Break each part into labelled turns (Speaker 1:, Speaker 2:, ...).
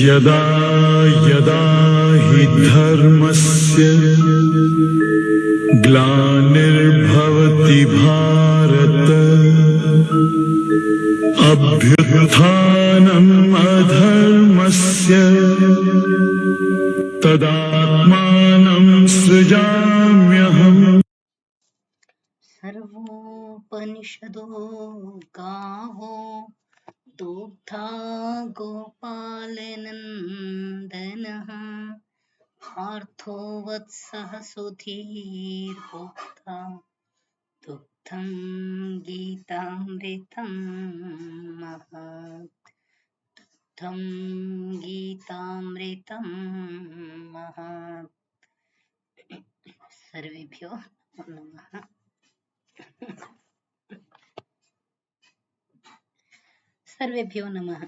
Speaker 1: यदा यदा हि धर्मस्य ग्लानिर्भवति भारत अभ्युत्थानम् अधर्मस्य तदात्मानं सृजाम्यहम्।
Speaker 2: सर्वोपनिषदो गावो दुग्धा गोपालनन्दनः पार्थो वत्सः सुधीर्भोक्ता दुग्धं गीतामृतं महत् दुग्धं गीतामृतं महत्। सर्वेभ्यो नमः। सर्वेभ्यो नमः।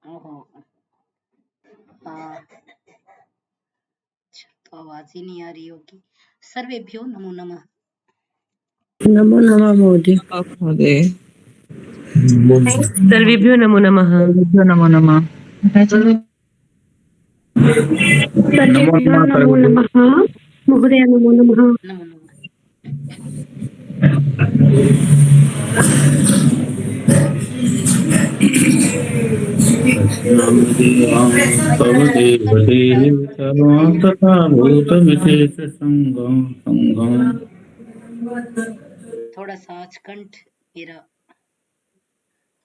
Speaker 2: ओहो, तो आवाज ही नहीं आ रही होगी। सर्वेभ्यो नमो नमः।
Speaker 3: नमो नमः महोदय।
Speaker 4: सर्वेभ्यो नमो नमः।
Speaker 3: नमो नमः। नमो नमः महोदय। नमो नमः।
Speaker 2: नमो नमः। थोड़ा सा आज कंठ मेरा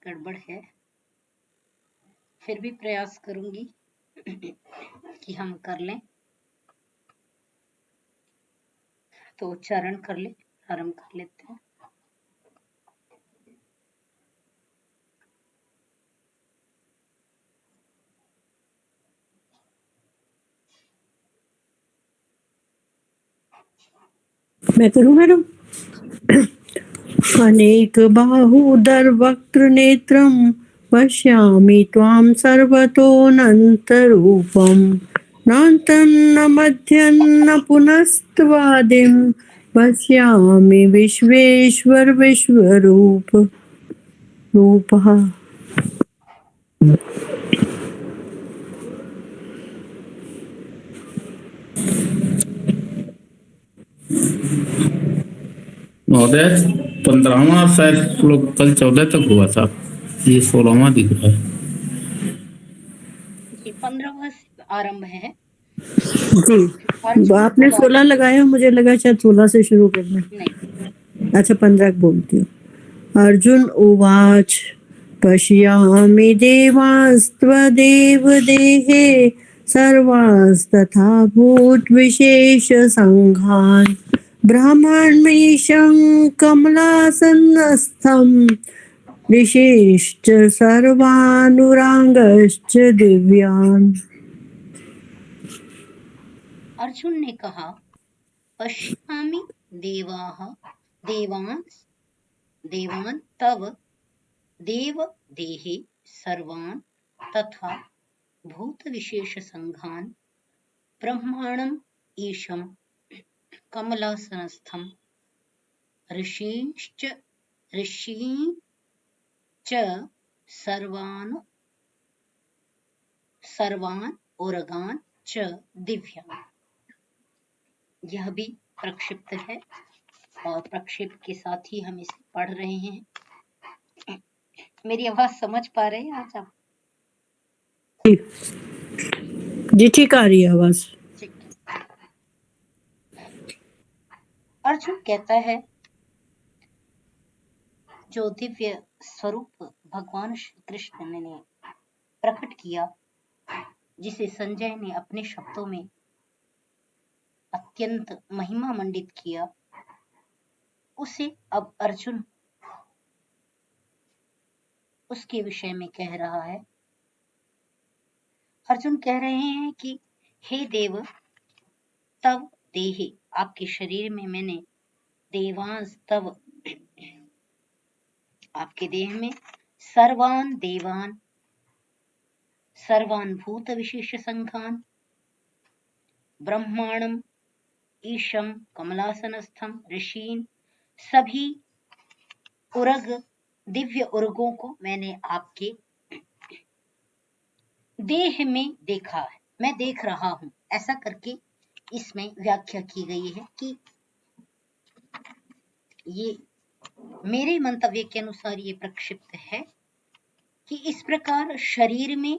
Speaker 2: गड़बड़ है, फिर भी प्रयास करूंगी कि हम कर लें। तो उच्चारण कर ले, आरंभ कर लेते हैं।
Speaker 3: मैं करूँ मैडम? अनेक बाहूदर वक्त्र नेत्रम पश्यामि त्वां सर्वतोऽनन्तरूपं नान्तं न मध्यं न पुनस्त्वादिं पश्यामि विश्वेश्वर विश्वरूप रूपः।
Speaker 5: महोदय 15वां शायद श्लोक कल 14 तक हुआ था, ये 16वां दिख रहा है।
Speaker 2: 15वां आरंभ है
Speaker 3: जी। आपने 16 लगाया, मुझे लगा शायद 16 से शुरू करना।
Speaker 2: नहीं,
Speaker 3: अच्छा 15 बोलती हूँ। अर्जुन उवाच पश्यामि देवांस्त्वदेव देहे सर्वांस्तथा भूतविशेषसङ्घान् ब्रह्मण्मीशं कमलासनस्थं ऋषिश्च सर्वानुरागश्च दिव्यान्।
Speaker 2: अर्जुन ने कहा, पश्यामि देवान तव देव देहे सर्वान् तथा भूत विशेष संघान ब्रह्माणम ईशम कमलासनस्थम ऋषीश्च सर्वान् उरगान च दिव्यान्। यह भी प्रक्षिप्त है और प्रक्षेप के साथ ही हम इसे पढ़ रहे हैं। मेरी आवाज समझ पा रहे हैं आज आप?
Speaker 3: जी ठीक आ रही है आवाज।
Speaker 2: अर्जुन कहता है, जो दिव्य स्वरूप भगवान श्री कृष्ण ने प्रकट किया, जिसे संजय ने अपने शब्दों में अत्यंत महिमा मंडित किया, उसे अब अर्जुन उसके विषय में कह रहा है। अर्जुन कह रहे हैं कि हे देव, तव देहे, आपके शरीर में मैंने देवांस तव, आपके देह में सर्वान देवान सर्वान भूत विशेष संघान ब्रह्मांडम ईशम कमलासनस्थम ऋषीन, सभी उर्ग दिव्य उर्गों को मैंने आपके देह में देखा है, मैं देख रहा हूं। ऐसा करके इसमें व्याख्या की गई है कि ये मेरे मंतव्य के अनुसार ये प्रक्षिप्त है कि इस प्रकार शरीर में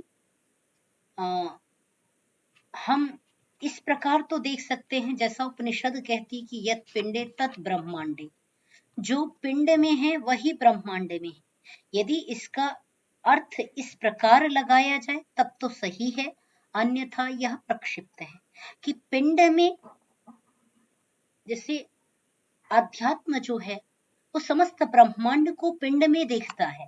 Speaker 2: हम इस प्रकार तो देख सकते हैं, जैसा उपनिषद कहती कि यत पिंडे तत् ब्रह्मांडे, जो पिंड में है वही ब्रह्मांड में है। यदि इसका अर्थ इस प्रकार लगाया जाए तब तो सही है, अन्यथा यह प्रक्षिप्त है कि पिंड में, जैसे अध्यात्म जो है वो समस्त ब्रह्मांड को पिंड में देखता है।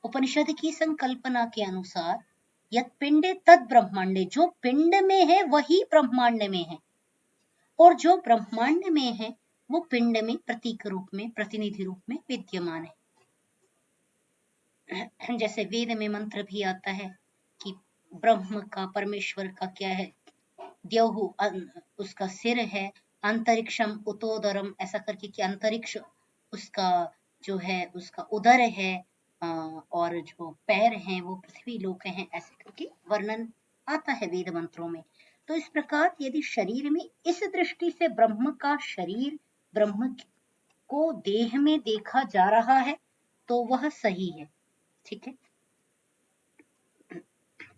Speaker 2: उपनिषद की संकल्पना के अनुसार यत पिंडे तद ब्रह्मांडे, जो पिंड में है वही ब्रह्मांड में है, और जो ब्रह्मांड में है वो पिंड में प्रतीक रूप में, प्रतिनिधि रूप में विद्यमान है। जैसे वेद में मंत्र भी आता है कि ब्रह्म का, परमेश्वर का क्या है, द्यौहु उसका सिर है, अंतरिक्षम उतोदरम, ऐसा करके कि अंतरिक्ष उसका जो है उसका उदर है, और जो पैर हैं वो पृथ्वी लोक हैं, ऐसे करके वर्णन आता है वेद मंत्रों में। तो इस प्रकार यदि शरीर में इस दृष्टि से ब्रह्म का शरीर, ब्रह्म को देह में देखा जा रहा है तो वह सही है, ठीक है।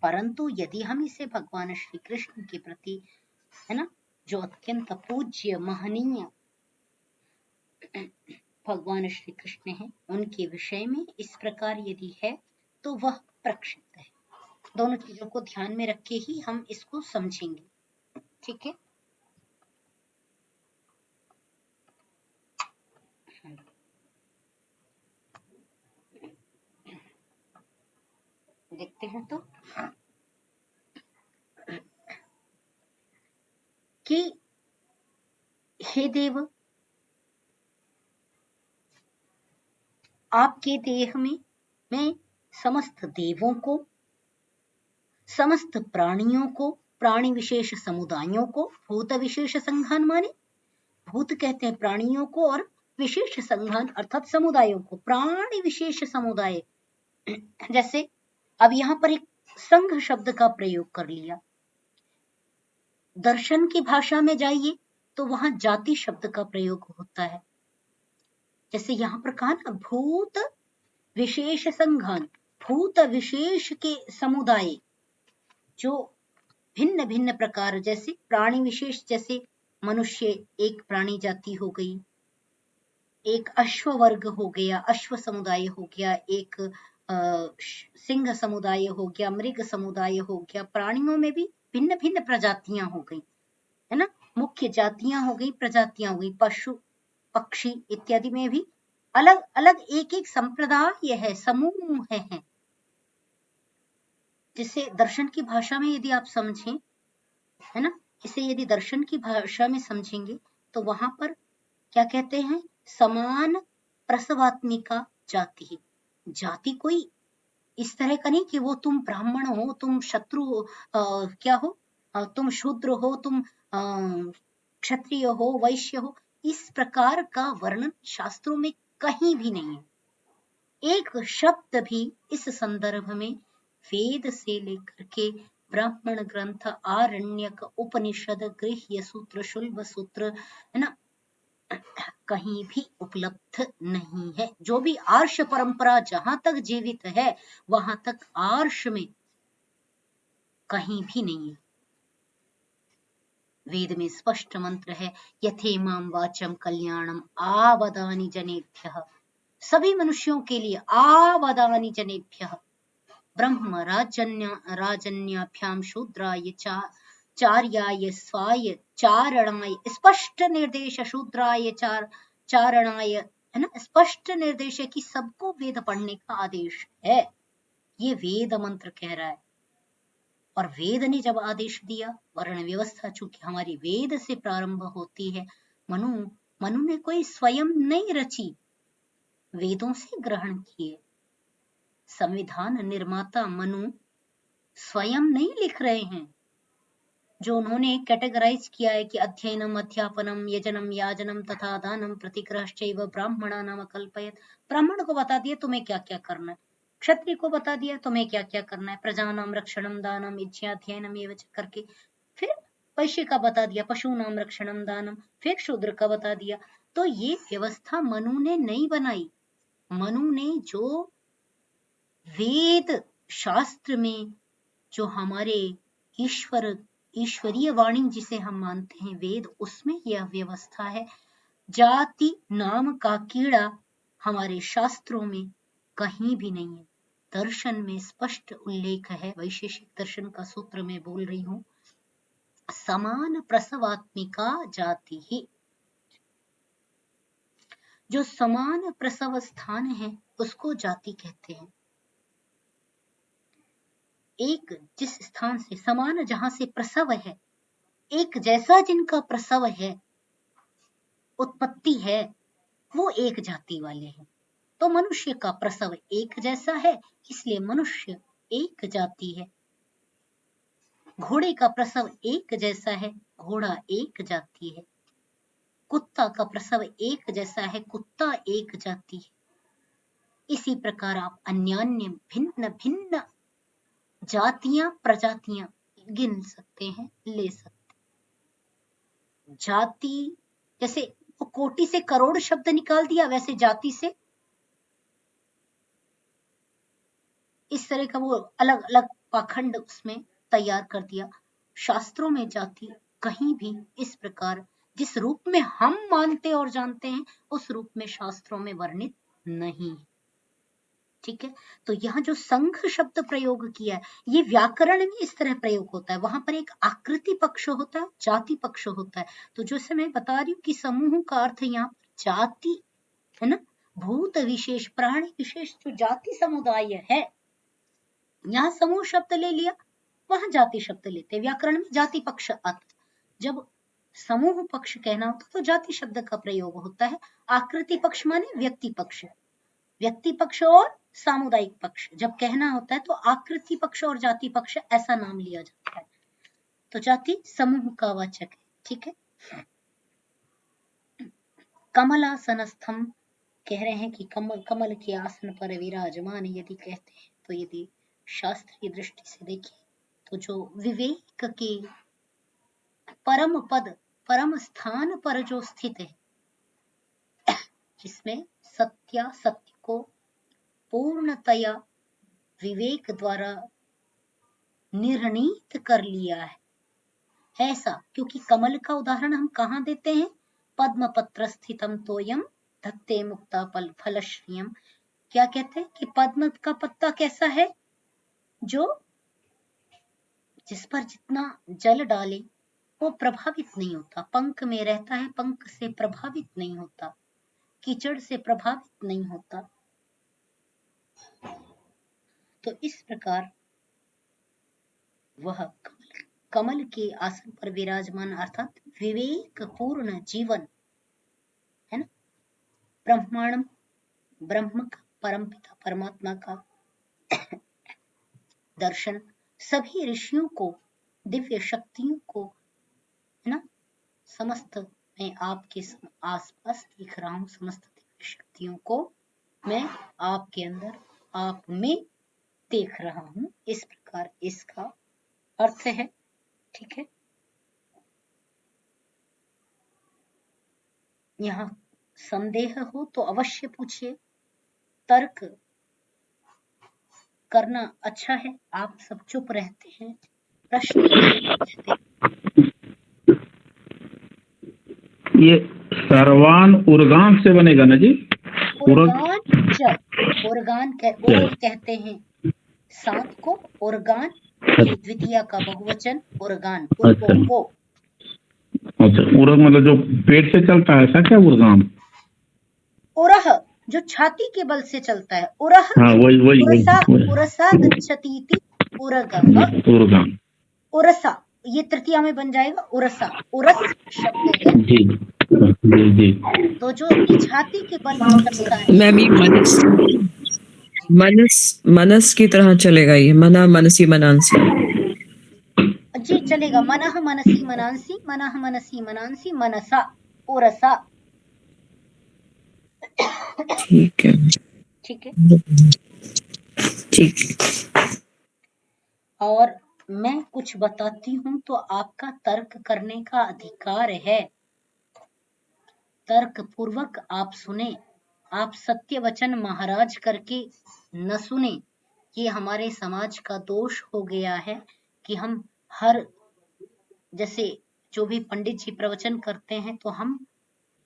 Speaker 2: परंतु यदि हम इसे भगवान श्री कृष्ण के प्रति, है ना, जो अत्यंत पूज्य महनीय भगवान श्री कृष्ण हैं, उनके विषय में इस प्रकार यदि है तो वह प्रक्षिप्त है। दोनों चीजों को ध्यान में रख के ही हम इसको समझेंगे, ठीक है। देखते हैं तो कि हे देव, आपके देह में मैं समस्त देवों को, समस्त प्राणियों को, प्राणी विशेष समुदायों को, भूत विशेष संघान माने भूत कहते हैं प्राणियों को, और विशेष संघान अर्थात समुदायों को, प्राणी विशेष समुदाय। जैसे अब यहाँ पर एक संघ शब्द का प्रयोग कर लिया, दर्शन की भाषा में जाइए तो वहां जाति शब्द का प्रयोग होता है। जैसे यहाँ पर कहा ना, भूत विशेष संघान, भूत विशेष के समुदाय, जो भिन्न भिन्न प्रकार, जैसे प्राणी विशेष, जैसे मनुष्य एक प्राणी जाति हो गई, एक अश्व वर्ग हो गया, अश्व समुदाय हो गया, एक सिंह समुदाय हो गया, मृग समुदाय हो गया। प्राणियों में भी भिन्न भिन्न प्रजातियां हो गई, है ना, मुख्य जातियां हो गई, प्रजातियां हो गई, पशु पक्षी इत्यादि में भी अलग अलग एक एक संप्रदाय है, समूह है। जिसे दर्शन की भाषा में यदि आप समझें, है ना, इसे यदि दर्शन की भाषा में समझेंगे तो वहां पर क्या कहते हैं, समान प्रसवात्मिका जाति। जाति कोई इस तरह का नहीं कि वो तुम ब्राह्मण हो, तुम शत्रु क्या हो, तुम शूद्र हो, तुम क्षत्रिय हो, वैश्य हो, इस प्रकार का वर्णन शास्त्रों में कहीं भी नहीं है। एक शब्द भी इस संदर्भ में वेद से लेकर के ब्राह्मण ग्रंथ, आरण्यक, उपनिषद, गृह्य सूत्र, शुल्ब सूत्र, है ना, कहीं भी उपलब्ध नहीं है। जो भी आर्ष परंपरा जहां तक जीवित है वहां तक आर्ष में कहीं भी नहीं है। वेद में स्पष्ट मंत्र है, यथेमाम वाचम कल्याणम आवदानि जनेभ्यः, सभी मनुष्यों के लिए आवदानि जनेभ्यः, ब्रह्म राजन्याभ्याम शूद्राय चार्याय स्वाय चारणाय, स्पष्ट निर्देश, शूद्राय चारणाय, है ना, स्पष्ट निर्देश है कि सबको वेद पढ़ने का आदेश है। ये वेद मंत्र कह रहा है। और वेद ने जब आदेश दिया, वर्ण व्यवस्था चूंकि हमारी वेद से प्रारंभ होती है, मनु ने कोई स्वयं नहीं रची, वेदों से ग्रहण किए। संविधान निर्माता मनु स्वयं नहीं लिख रहे हैं, जो उन्होंने कैटेगराइज किया है कि अध्ययनम अध्यापनम यजनम याजनम तथा दानम प्रतिग्रहश्चैव ब्राह्मणानाम कल्पयत। ब्राह्मण को बता दिया तुम्हें क्या क्या करना है, क्षत्रिय को बता दिया तुम्हें क्या क्या करना है, प्रजानाम रक्षणम दानम इच्छाध्ययनम ये करके। फिर वैश्य का बता दिया, पशुनाम रक्षणम दानम, फिर शूद्र का बता दिया। तो ये व्यवस्था मनु ने नहीं बनाई। मनु ने जो वेद शास्त्र में जो हमारे ईश्वरीय वाणी जिसे हम मानते हैं वेद, उसमें यह व्यवस्था है। जाति नाम का कीड़ा हमारे शास्त्रों में कहीं भी नहीं है। दर्शन में स्पष्ट उल्लेख है, वैशेषिक दर्शन का सूत्र में बोल रही हूं, समान प्रसवात्मिका जाति ही। जो समान प्रसव स्थान है उसको जाति कहते हैं। एक जिस स्थान से समान, जहां से प्रसव है, एक जैसा जिनका प्रसव है, उत्पत्ति है, वो एक जाति वाले हैं। तो मनुष्य का प्रसव एक जैसा है, इसलिए मनुष्य एक जाति है। घोड़े का प्रसव एक जैसा है, घोड़ा एक जाति है। कुत्ता का प्रसव एक जैसा है, कुत्ता एक जाति है। इसी प्रकार आप अन्यान्य भिन्न भिन्न जातियां प्रजातियां गिन सकते हैं, ले सकते हैं। जाति जैसे वो कोटि से करोड़ शब्द निकाल दिया, वैसे जाति से इस तरह का वो अलग अलग पाखंड उसमें तैयार कर दिया। शास्त्रों में जाति कहीं भी इस प्रकार जिस रूप में हम मानते और जानते हैं उस रूप में शास्त्रों में वर्णित नहीं है। ठीक है, तो यहाँ जो संघ शब्द प्रयोग किया है, ये व्याकरण में इस तरह प्रयोग होता है। वहां पर एक आकृति पक्ष होता है, जाति पक्ष होता है। तो जैसे मैं बता रही हूँ कि समूह का अर्थ यहाँ पर जाति है ना, भूत विशेष प्राणी विशेष जो जाति समुदाय है, यहाँ समूह शब्द ले लिया, वहां जाति शब्द लेते। व्याकरण में जाति पक्ष आता, जब समूह पक्ष कहना होता तो जाति शब्द का प्रयोग होता है। आकृति पक्ष माने व्यक्ति पक्ष, व्यक्ति पक्ष और सामुदायिक पक्ष जब कहना होता है तो आकृति पक्ष और जाति पक्ष ऐसा नाम लिया जाता है। तो जाति समूह का वाचक है। ठीक है, कमलासनस्थम कह रहे हैं कि कमल के आसन पर विराजमान यदि कहते हैं तो यदि शास्त्रीय दृष्टि से देखें तो जो विवेक के परम पद परम स्थान पर जो स्थित है, जिसमें सत्य को पूर्णतया विवेक द्वारा निर्णीत कर लिया है, ऐसा। क्योंकि कमल का उदाहरण हम कहाँ देते हैं, पद्म पत्र स्थितम तोयम धत्ते मुक्ता फलश्रियम। क्या कहते हैं कि पद्म का पत्ता कैसा है, जो जिस पर जितना जल डाले वो प्रभावित नहीं होता, पंख में रहता है, पंख से प्रभावित नहीं होता, कीचड़ से प्रभावित नहीं होता। तो इस प्रकार वह कमल के आसन पर विराजमान अर्थात विवेक पूर्ण जीवन है ना, ब्रह्मांडम ब्रह्म का, परमपिता परमात्मा का दर्शन, सभी ऋषियों को, दिव्य शक्तियों को है ना, समस्त मैं आपके आसपास दिख रहा हूँ, समस्त दिव्य शक्तियों को मैं आपके अंदर आप में देख रहा हूँ। इस प्रकार इसका अर्थ है। ठीक है, यहाँ संदेह हो तो अवश्य पूछिए, तर्क करना अच्छा है। आप सब चुप रहते हैं, प्रश्न नहीं पूछते।
Speaker 5: ये सर्वान उर्गान से बनेगा ना जी?
Speaker 2: उर्गान कहते हैं सात को, उर्गान द्वितीय का बहुवचन उर्गान, उर्गों को।
Speaker 5: अच्छा, उर्ग मतलब जो पेट से चलता है ऐसा क्या उर्गान?
Speaker 2: उरह जो छाती के बल से चलता है, उरह।
Speaker 5: हाँ, वही
Speaker 2: उरसा गच्छतीति उर्गान, उरसा ये तृतीया में बन जाएगा, उरसा, उरस शब्द है
Speaker 5: जी जी जी।
Speaker 2: तो जो छाती के बल से चलता है,
Speaker 3: मैं भी मनस की तरह चलेगा ये, मना मनसी मनांसी।
Speaker 2: जी चलेगा। मनः मनसी मनांसी, मनः मनसी मनांसी, मनसा ओरसा।
Speaker 3: ठीक है।
Speaker 2: ठीक है।
Speaker 3: ठीक।
Speaker 2: और मैं कुछ बताती हूँ तो आपका तर्क करने का अधिकार है। तर्क पूर्वक आप सुने। आप सत्य वचन महाराज करके न सुने। ये हमारे समाज का दोष हो गया है कि हम हर जैसे जो भी पंडित जी प्रवचन करते हैं तो हम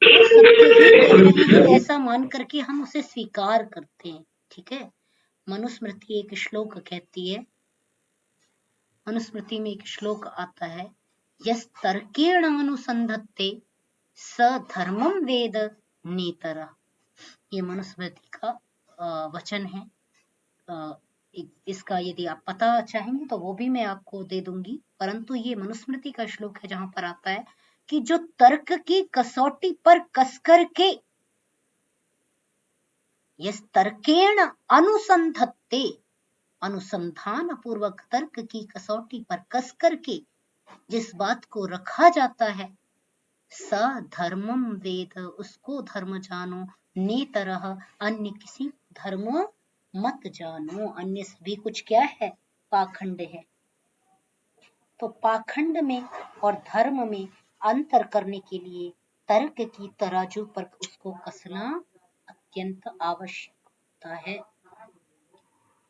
Speaker 2: वो सत्य ही कह रहे हैं ऐसा मान करके हम उसे स्वीकार करते हैं। ठीक है। मनुस्मृति एक श्लोक कहती है, मनुस्मृति में एक श्लोक आता है, यस तर्केण अनुसंधत्ते स धर्मम वेद नेतरः। ये मनुस्मृति का वचन है। इसका यदि आप पता चाहेंगे तो वो भी मैं आपको दे दूंगी, परंतु ये मनुस्मृति का श्लोक है जहां पर आता है कि जो तर्क की कसौटी पर कसकर के, यस तर्केण अनुसंधत्ते, अनुसंधान पूर्वक तर्क की कसौटी पर कस करके जिस बात को रखा जाता है, स धर्मम वेद, उसको धर्म जानो, नेतरः, अन्य किसी धर्म मत जानो। अन्य सभी कुछ क्या है? पाखंड है। तो पाखंड में और धर्म में अंतर करने के लिए तर्क की तराजू पर उसको कसना अत्यंत आवश्यक होता है।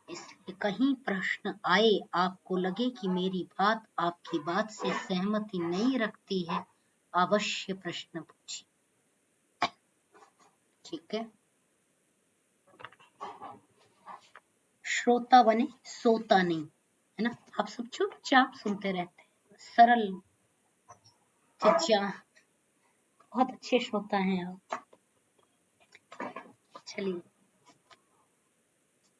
Speaker 2: इसलिए कहीं प्रश्न आए, आपको लगे कि मेरी बात आपकी बात से सहमति नहीं रखती है, अवश्य प्रश्न पूछिए। ठीक है। श्रोता बने, सोता नहीं, है ना। आप सब चुपचाप सुनते रहते हैं, सरल चचा, बहुत अच्छे श्रोता हैं आप। चलिए,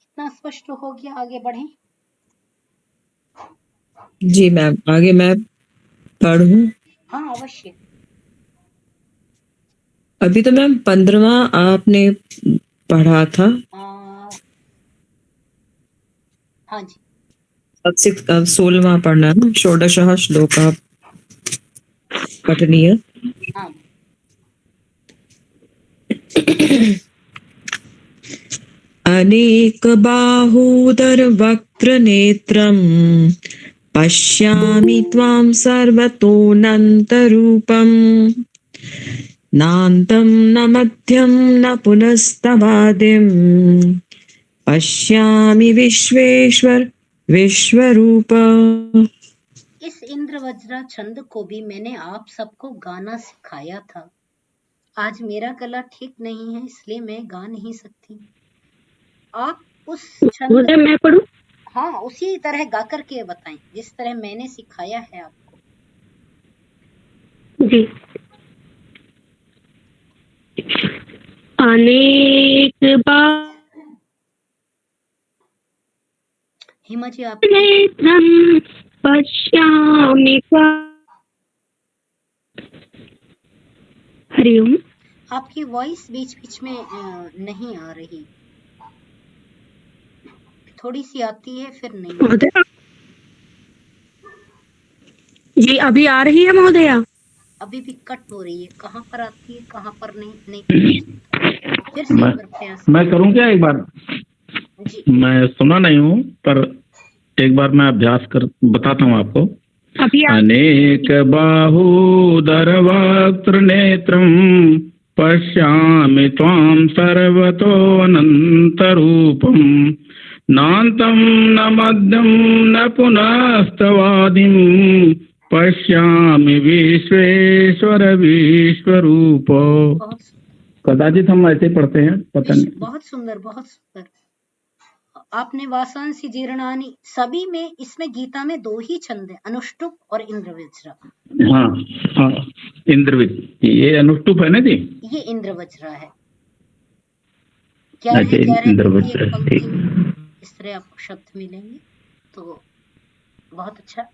Speaker 2: इतना स्पष्ट हो गया, आगे बढ़ें।
Speaker 3: जी मैम, आगे मैं पढ़ूं?
Speaker 2: हाँ अवश्य।
Speaker 3: अभी तो मैम 15वां आपने पढ़ा था।
Speaker 2: हाँ जी।
Speaker 3: अब 16वां पढ़ना है ना। षोडशः श्लोका पठनीय।
Speaker 2: हाँ।
Speaker 3: अनेक बाहूदर वक्त्र नेत्रम पश्यामि त्वां सर्वतोऽनन्तरूपम् नान्तं न मध्यं न पुनस्तवादिं पश्यामि विश्वेश्वर विश्वरूप।
Speaker 2: इस इंद्र वज्रा छंद को भी मैंने आप सबको गाना सिखाया था। आज मेरा गला ठीक नहीं है, इसलिए मैं गा नहीं सकती। आप उस छंद,
Speaker 4: मैं पढ़ूं?
Speaker 2: हाँ उसी तरह गा करके बताएं जिस तरह मैंने सिखाया है आपको।
Speaker 4: जी। अनेक बार
Speaker 2: हिमा जी आप
Speaker 4: नेत्रं पश्यामि हरिओम।
Speaker 2: आपकी वॉइस बीच बीच में नहीं आ रही, थोड़ी सी आती है फिर नहीं।
Speaker 4: महोदया जी अभी आ रही है महोदया?
Speaker 2: अभी भी कट हो रही है, कहाँ पर आती है कहाँ पर नहीं फिर से एक बार प्रयास।
Speaker 5: मैं करूं क्या एक बार?
Speaker 2: जी।
Speaker 5: मैं सुना नहीं हूँ, पर एक बार मैं अभ्यास कर बताता हूँ आपको। अनेक बाहूदर वक्त्र नेत्रम पश्यामि त्वां सर्वतोऽनन्तरूपम् नान्तं न मध्यं न पुनस्तवादिं पश्यामि विश्वेश्वर विश्वरूप। कदाचित हम ऐसे पढ़ते हैं, पता नहीं।
Speaker 2: बहुत सुंदर, बहुत सुंदर। आपने वासांसी जीर्णानी, सभी में, इसमें गीता में 2 ही छंद है, अनुष्टुप और इंद्रवज्रा।
Speaker 5: हाँ हाँ, इंद्रवज्र, ये अनुष्टुप है ना जी?
Speaker 2: ये इंद्रवज्रा है। 11
Speaker 5: इंद्रवज्र,
Speaker 2: पंक्ति में इस तरह आपको शब्द मिलेंगे, तो बहुत अच्छा।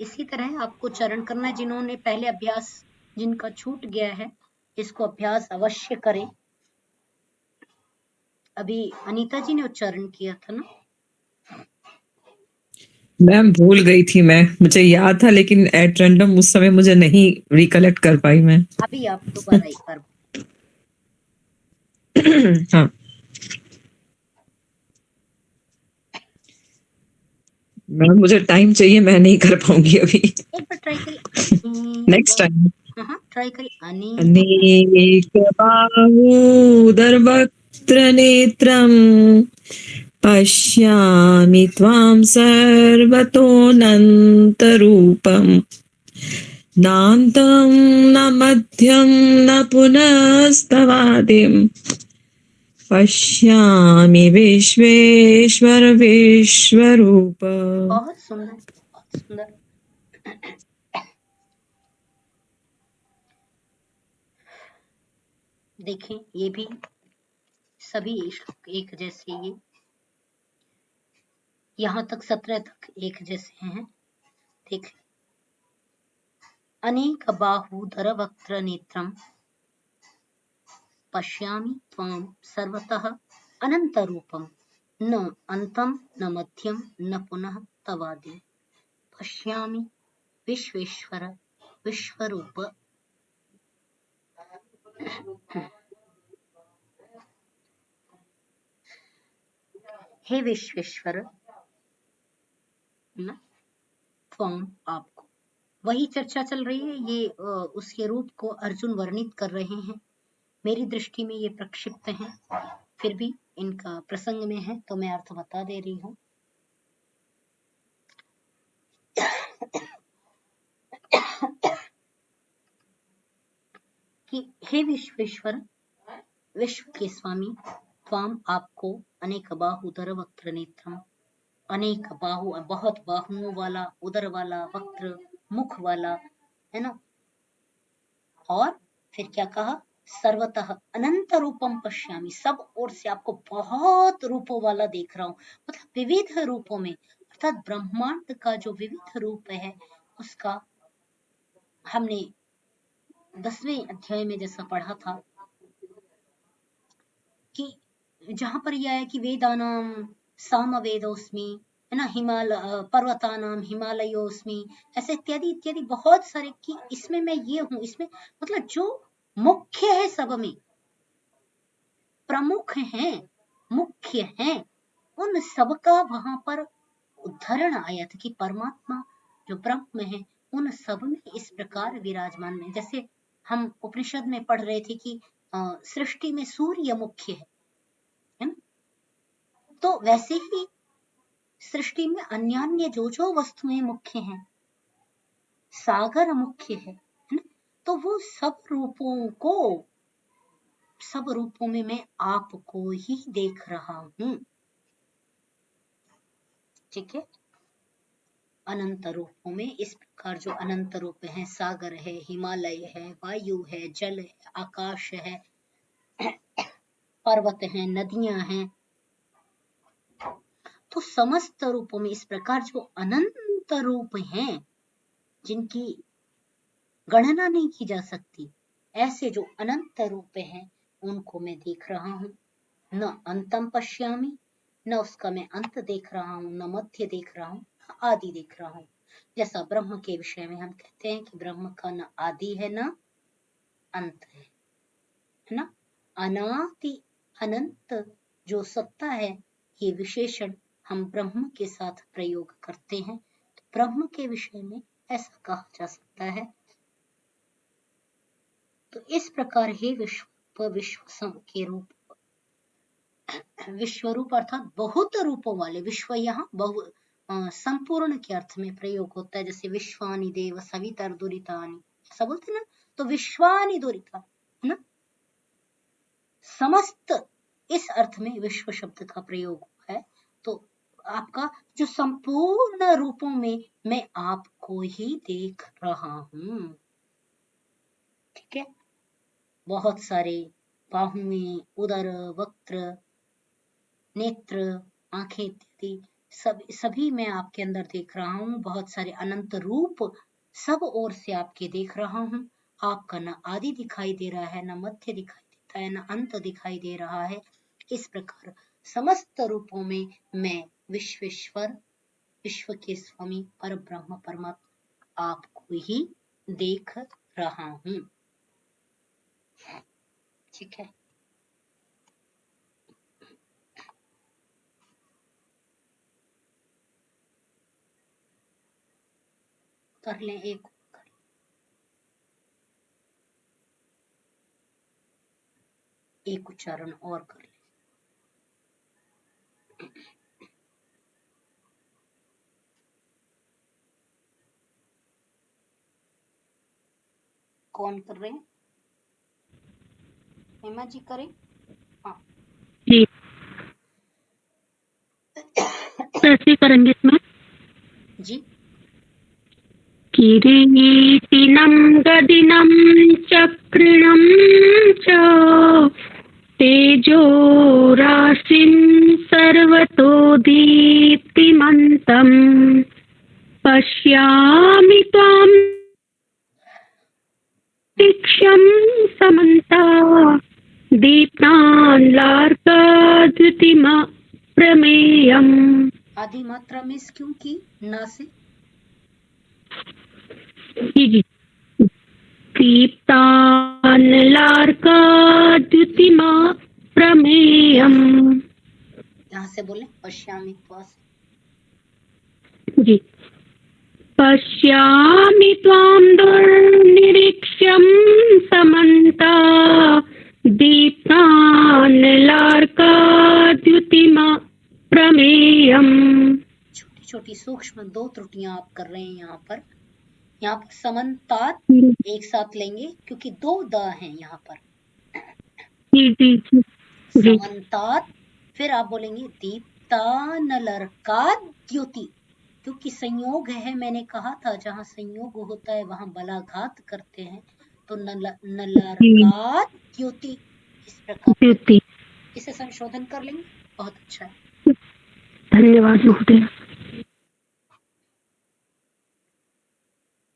Speaker 2: इसी तरह आपको चरण करना है। जिन्होंने पहले अभ्यास, जिनका छूट गया है, इसको अभ्यास अवश्य करें। अभी अनीता जी ने उच्चारण किया था ना?
Speaker 6: मैम भूल गई थी मैं, मुझे याद था लेकिन एट रैंडम उस समय मुझे नहीं रिकलेक्ट कर पाई मैं।
Speaker 2: अभी आप दोबारा एक बार
Speaker 6: हाँ मैम मुझे टाइम चाहिए, मैं नहीं कर पाऊंगी अभी।
Speaker 2: एक बार ट्राई करिए।
Speaker 6: Next time.
Speaker 2: हाँ ट्राई करिए।
Speaker 6: अनेक बाहूदर वक्त्र नेत्रम पश्यामि त्वां सर्वतोऽनन्तरूपम् नान्तं न मध्यं न पुनस्तवादिम् पश्यामि विश्वेश्वर विश्वरूप।
Speaker 2: बहुत सुंदर, बहुत सुंदर। देखें ये भी सभी श्लोक एक जैसे, ये यहाँ तक 17 तक एक जैसे हैं। देख, अनेक बाहूधर वक्त्र नेत्रम पश्यामि त्वां सर्वतः अनंत रूपम न अंतम न मध्यम न पुनः तवादि पश्यामि विश्वेश्वर विश्वरूप। हे विश्वेश्वर, न त्वं आपको, वही चर्चा चल रही है। ये उसके रूप को अर्जुन वर्णित कर रहे हैं। मेरी दृष्टि में ये प्रक्षिप्त हैं, फिर भी इनका प्रसंग में है तो मैं अर्थ बता दे रही हूँ। कि हे विश्वेश्वर, विश्व के स्वामी, त्वाम आपको, अनेक बाहूधर वक्त्र नेत्रम, अनेक बाहु, बहुत बाहुओं वाला, उदर वाला, वक्त्र मुख वाला, है ना। और फिर क्या कहा, सर्वतः अनंत रूपम पश्यामि, सब ओर से आपको बहुत रूपों वाला देख रहा हूं। मतलब विविध रूपों में, अर्थात ब्रह्मांड का जो विविध रूप है उसका हमने 10वें अध्याय में जैसा पढ़ा था कि जहां पर यह है कि वेदानाम सामवेदोस्मि, है ना, पर्वतानाम हिमालयोस्मि, ऐसे इत्यादि इत्यादि बहुत सारे कि इसमें मैं ये हूं, इसमें मतलब जो मुख्य है, सब में प्रमुख हैं, मुख्य हैं, उन सब का वहां पर उदाहरण आया था कि परमात्मा जो ब्रह्म है उन सब में इस प्रकार विराजमान में। जैसे हम उपनिषद में पढ़ रहे थे कि सृष्टि में सूर्य मुख्य है ना, तो वैसे ही सृष्टि में अन्य जो वस्तुएं मुख्य हैं, सागर मुख्य है ना, तो वो सब रूपों में मैं आपको ही देख रहा हूं। ठीक है, अनंत रूपों में इस प्रकार जो अनंत रूप है, सागर है, हिमालय है, वायु है, जल है, आकाश है, पर्वत है, नदियां हैं, तो समस्त रूपों में इस प्रकार जो अनंत रूप हैं जिनकी गणना नहीं की जा सकती, ऐसे जो अनंत रूप हैं उनको मैं देख रहा हूं। न अंतम पश्यामि, न उसका मैं अंत देख रहा हूं, न मध्य देख रहा हूं, न आदि देख रहा हूं। जैसा ब्रह्म के विषय में हम कहते हैं कि ब्रह्म का न आदि है न अंत है ना। अनादि अनंत जो सत्ता है, ये विशेषण हम ब्रह्म के साथ प्रयोग करते हैं, तो ब्रह्म के विषय में ऐसा कहा जा सकता है। तो इस प्रकार हे विश्व के रूप, विश्वरूप अर्थात बहुत रूपों वाले, विश्व यहाँ संपूर्ण के अर्थ में प्रयोग होता है। जैसे विश्वानि देव सवितर दुरितानि, ऐसा बोलते ना, तो विश्वानि दुरिता है ना, समस्त, इस अर्थ में विश्व शब्द का प्रयोग हुआ है। तो आपका जो संपूर्ण रूपों में मैं आपको ही देख रहा हूं। ठीक है, बहुत सारे बाहुएं, उदर, वक्त्र, नेत्र, आंखें इत्यादि सभी मैं आपके अंदर देख रहा हूं। बहुत सारे अनंत रूप सब ओर से आपके देख रहा हूं। आपका न आदि दिखाई दे रहा है, न मध्य दिखाई देता है, न अंत दिखाई दे रहा है। इस प्रकार समस्त रूपों में मैं विश्वेश्वर विश्व के स्वामी पर ब्रह्म परमात्मा आपको ही देख रहा हूं। ठीक है, कर लें एक उच्चारण और कर लें। कौन कर रहे हैं? हेमा जी करें? हाँ
Speaker 4: जी, कैसे करेंगे इसमें?
Speaker 2: जी।
Speaker 4: किरीटिनं गदिनं चक्रिणं च तेजो राशिं सर्वतो दीप्तिमन्तं पश्यामि त्वां तीक्ष्णं समन्ता दीप्तान्लार्कद्युतिमा प्रमेयम्।
Speaker 2: आधी मात्रा मिस क्यों की? ना से
Speaker 4: जी, दीप्तान्लार्कद्युतिमा प्रमेयम्।
Speaker 2: यहाँ से बोले पश्यामि त्वा से।
Speaker 4: जी, पश्यामि त्वां दुर्निरीक्ष्यं समन्ता दीप्तान्लार्कद्युतिमा प्रमेयम्।
Speaker 2: छोटी छोटी सूक्ष्म दो त्रुटियां आप कर रहे हैं यहाँ पर समन्तात एक साथ लेंगे क्योंकि दो द हैं यहाँ पर।
Speaker 4: जी जी जी जी
Speaker 2: समन्तात, फिर आप बोलेंगे दीप्तानलर्काद्युति, क्योंकि संयोग है। मैंने कहा था जहाँ संयोग होता है वहां बलाघात करते हैं, तो नलर्काद्युति इस प्रकार
Speaker 4: द्युति।
Speaker 2: इसे संशोधन कर लेंगे। बहुत अच्छा है,
Speaker 4: धन्यवाद महोदय।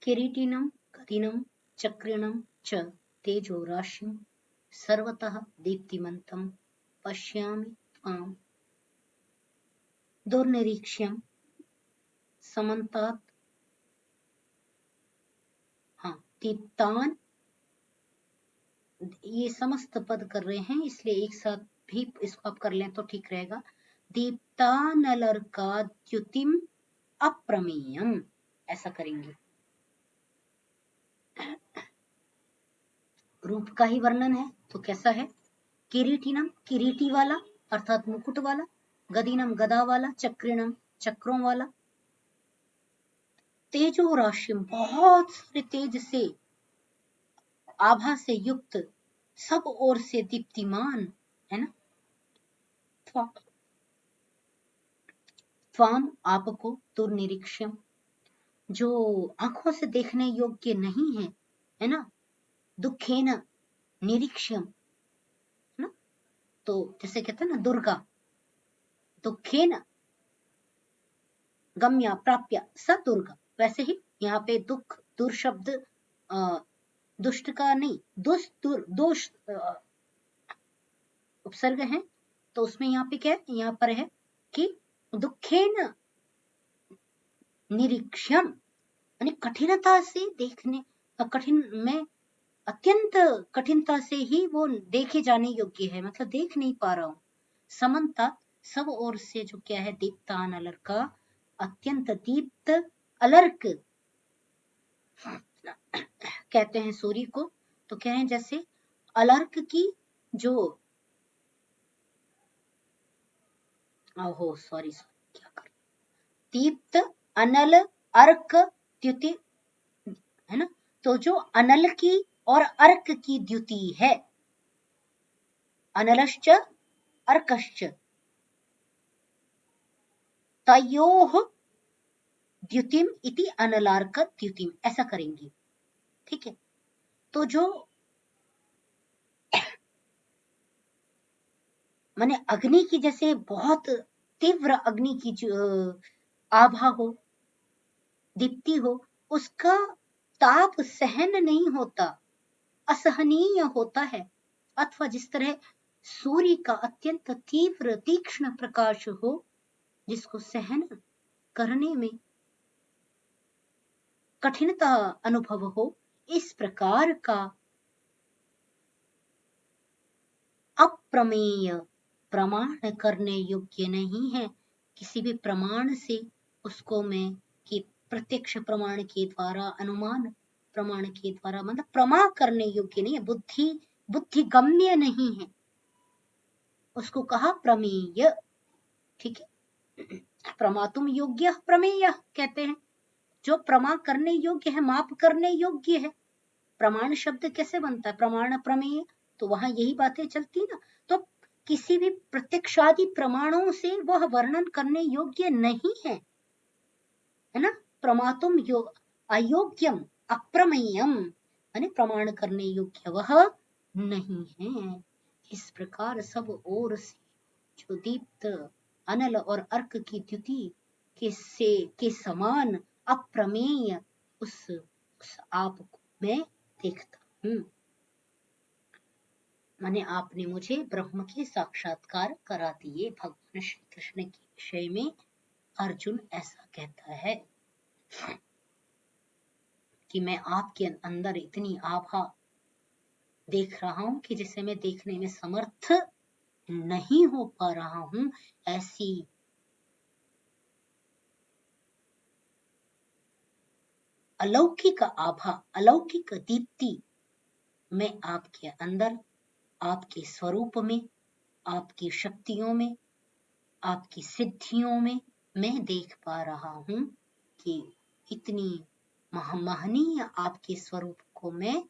Speaker 2: किरीटिनं गदिनं चक्रिणं च तेजो राशिं सर्वतः दीप्तिमन्तं पश्यामि त्वां दुर्निरीक्ष्यं समन्तात्। हाँ, दीप्तान, ये समस्त पद कर रहे हैं इसलिए एक साथ भी इसको आप कर लें तो ठीक रहेगा। दीप्तानलर्काद्युतिम अप्रमेयम, ऐसा करेंगे। रूप का ही वर्णन है तो कैसा है? किरीटिनम, किरीटी वाला अर्थात मुकुट वाला, गदिनम, गदा वाला, चक्रिणम, चक्रों वाला, तेजो राशिम, बहुत सारे तेज से, आभा से युक्त, सब ओर से दीप्तिमान, है ना। त्वाम, आपको, दुर्निरीक्ष्यम, जो आंखों से देखने योग्य नहीं है, है ना। दुखेन निरीक्ष्यम, है ना, तो जैसे कहते हैं ना दुर्गा, दुखेन गम्या प्राप्या स दुर्गा, वैसे ही यहाँ पे दुख, दुर्शब्द दुष्ट का नहीं, दोष उपसर्ग है, तो उसमें यहाँ पे क्या है? यहाँ पर है कि दुखेन निरीक्ष्यम, यानी कठिनता से देखने, कठिन में अत्यंत कठिनता से ही वो देखे जाने योग्य है, मतलब देख नहीं पा रहा हूँ। समन्ता, सब ओर से जो क्या है? दीप्तान अलर्क, अत्यंत दीप्त, अलर्क कहते हैं सूर्य को, तो क्या है? जैसे अलर्क की जो, ओहो सॉरी क्या कर, दीप्त अनल अर्क द्युति, है ना, तो जो अनल की और अर्क की द्युति है, अनलश्च अर्कश्च तयोः द्युतिम इति अनलार्क द्युतिम, ऐसा करेंगे। ठीक है, तो जो माने अग्नि की जैसे बहुत तीव्र अग्नि की जो आभा हो, दीप्ति हो, उसका ताप सहन नहीं होता, असहनीय होता है, अथवा जिस तरह सूर्य का अत्यंत तीव्र तीक्ष्ण प्रकाश हो जिसको सहन करने में कठिनता अनुभव हो, इस प्रकार का अप्रमेय प्रमाण करने योग्य नहीं है। किसी भी प्रमाण से उसको मैं कि प्रत्यक्ष प्रमाण के द्वारा, अनुमान प्रमाण के द्वारा, मतलब प्रमा करने योग्य नहीं है, बुद्धि गम्य नहीं है, उसको कहा प्रमेय। ठीक है, प्रमातुम योग्य प्रमेय कहते हैं, जो प्रमा करने योग्य है, माप करने योग्य है। प्रमाण शब्द कैसे बनता है, प्रमाण प्रमेय, तो वहां यही बातें चलती ना। तो किसी भी प्रत्यक्षादि प्रमाणों से वह वर्णन करने योग्य नहीं है ना। प्रमातुम अयोग्यम अप्रमेयम, यानी प्रमाण करने योग्य वह नहीं है। इस प्रकार सब ओर से जो दीप्त अनल और अर्क की द्युति के समान अप्रमेय उस आप को मैं देखता हूँ। माने आपने मुझे ब्रह्म के साक्षात्कार करा दिए। भगवान श्री कृष्ण के विषय में अर्जुन ऐसा कहता है कि मैं आपके अंदर इतनी आभा देख रहा हूं कि जिसे मैं देखने में समर्थ नहीं हो पा रहा हूं। ऐसी अलौकिक आभा, अलौकिक दीप्ति मैं आपके अंदर, आपके स्वरूप में, आपकी शक्तियों में, आपकी सिद्धियों में मैं देख पा रहा हूं कि इतनी महनीय आपके स्वरूप को मैं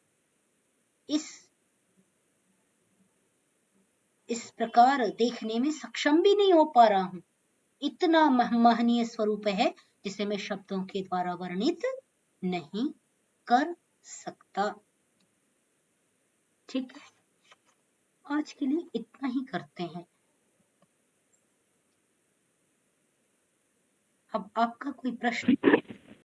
Speaker 2: इस प्रकार देखने में सक्षम भी नहीं हो पा रहा हूं। इतना महनीय स्वरूप है जिसे मैं शब्दों के द्वारा वर्णित नहीं कर सकता। ठीक है, आज के लिए इतना ही करते हैं। अब आपका कोई प्रश्न?